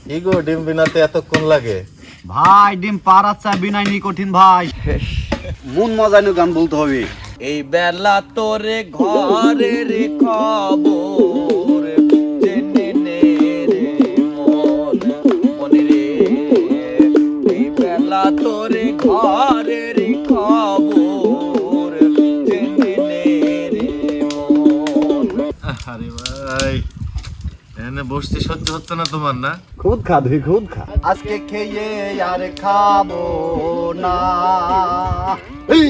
কি গো ডিম বিনাতে এতক্ষণ লাগে? ভাই ডিম পাড়াচ্ছা বিনাই নি কঠিন ভাই। মন মজানো গান বলতে হবে। এই বেলা তোরে ঘরের খবর জেনে নে রে মন মনে রে। এই বেলা তোরে ঘরের খবর জেনে নে রে মন। আরে ভাই, এখানে বসতে সহ্য হচ্ছে না তোমার না? খুদ খা ধুই খুদ খা। আজকে খেয়ে আর খাবো না। এই